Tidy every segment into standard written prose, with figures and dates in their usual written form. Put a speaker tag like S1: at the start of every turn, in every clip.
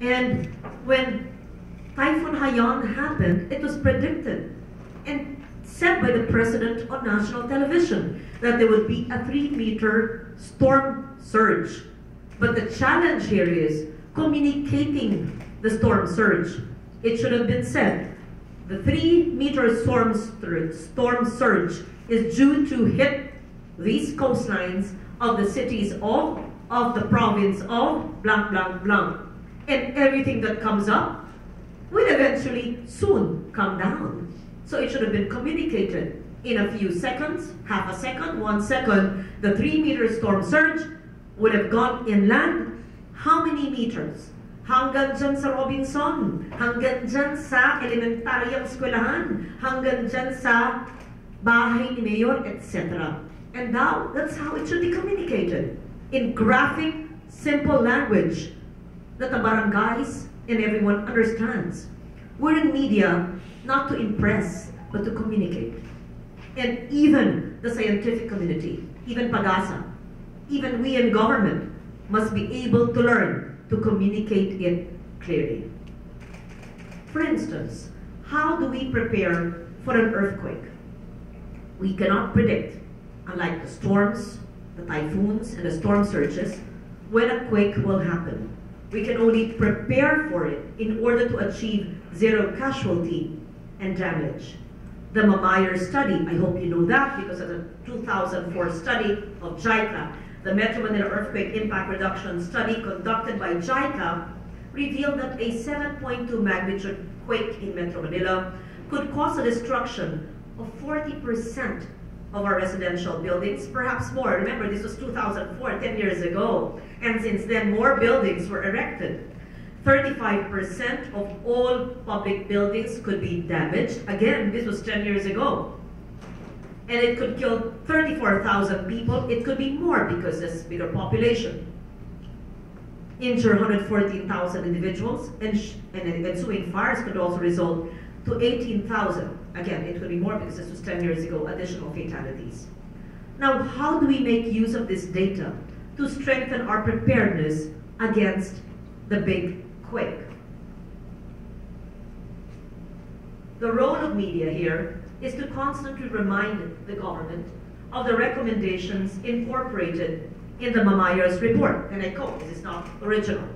S1: And when Typhoon Haiyan happened, it was predicted and said by the president on national television that there would be a 3-meter storm surge. But the challenge here is communicating the storm surge. It should have been said, the 3-meter storm surge is due to hit these coastlines of the cities of the province of blank, blank, blank. And everything that comes up will eventually soon come down. So it should have been communicated in a few seconds, half a second, 1 second. The 3-meter storm surge would have gone inland. How many meters? Hanggang dyan sa Robinson, hanggang dyan sa elementaryang eskwelahan, hanggang dyan sa bahay ni Mayor, etc. And now, that's how it should be communicated. In graphic, simple language that the barangays and everyone understands. We're in media not to impress, but to communicate. And even the scientific community, even PAGASA, even we in government must be able to learn to communicate it clearly. For instance, how do we prepare for an earthquake? We cannot predict, unlike the storms, the typhoons, and the storm surges, when a quake will happen. We can only prepare for it in order to achieve zero casualty and damage. The Mamayer study, I hope you know that because of the 2004 study of JICA, the Metro Manila Earthquake Impact Reduction Study conducted by JICA revealed that a 7.2 magnitude quake in Metro Manila could cause the destruction of 40% of our residential buildings, perhaps more. Remember, this was 2004, 10 years ago. And since then, more buildings were erected. 35% of all public buildings could be damaged. Again, this was 10 years ago. And it could kill 34,000 people. It could be more because there's bigger population. Injure 114,000 individuals, and ensuing fires could also result to 18,000. Again, it could be more because this was 10 years ago, additional fatalities. Now, how do we make use of this data to strengthen our preparedness against the big quake? The role of media here is to constantly remind the government of the recommendations incorporated in the Mamayer's report. And I quote, this is not original.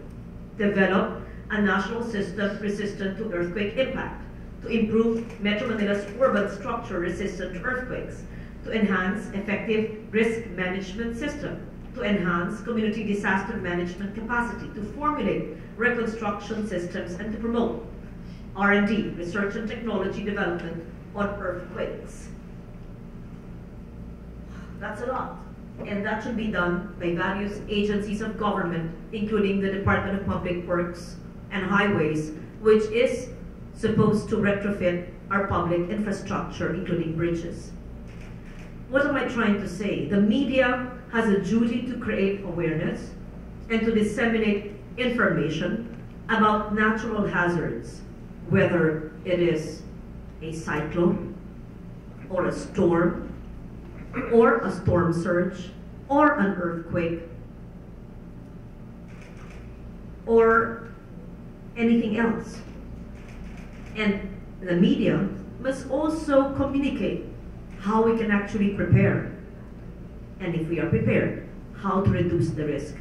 S1: Develop a national system resistant to earthquake impact, to improve Metro Manila's urban structure resistant to earthquakes, to enhance effective risk management system, to enhance community disaster management capacity, to formulate reconstruction systems, and to promote R&D, research and technology development on earthquakes. That's a lot. And that should be done by various agencies of government, including the Department of Public Works and Highways, which is supposed to retrofit our public infrastructure, including bridges. What am I trying to say? The media has a duty to create awareness and to disseminate information about natural hazards, whether it is a cyclone, or a storm, or a storm surge, or an earthquake, or anything else. And the media must also communicate how we can actually prepare. And if we are prepared, how to reduce the risk.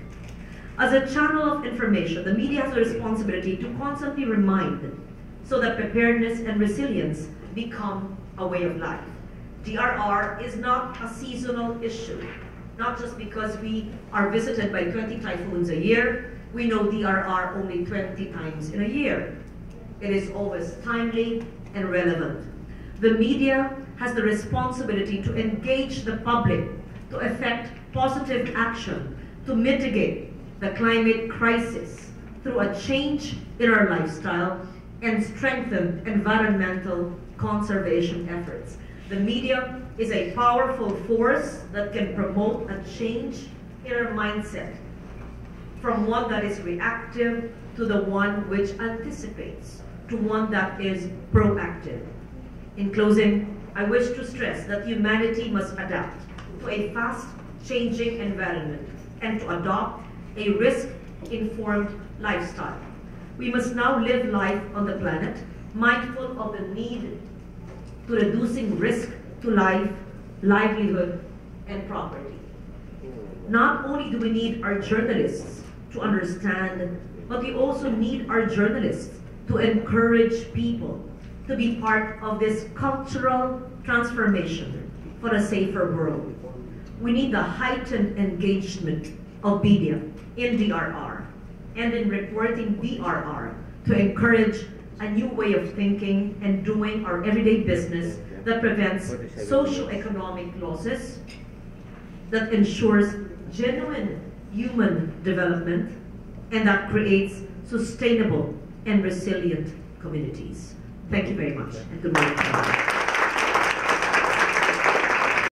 S1: As a channel of information, the media has a responsibility to constantly remind so that preparedness and resilience become a way of life. DRR is not a seasonal issue, not just because we are visited by 20 typhoons a year. We know DRR only 20 times in a year. It is always timely and relevant. The media has the responsibility to engage the public, to effect positive action, to mitigate the climate crisis through a change in our lifestyle and strengthen environmental conservation efforts. The media is a powerful force that can promote a change in our mindset from one that is reactive to the one which anticipates, to one that is proactive. In closing, I wish to stress that humanity must adapt to a fast-changing environment and to adopt a risk-informed lifestyle. We must now live life on the planet, mindful of the need to reducing risk to life, livelihood, and property. Not only do we need our journalists to understand, but we also need our journalists to encourage people to be part of this cultural transformation for a safer world. We need the heightened engagement of media in DRR and in reporting DRR to encourage a new way of thinking and doing our everyday business that prevents socio-economic losses, that ensures genuine human development, and that creates sustainable and resilient communities. Thank you very much, and good morning.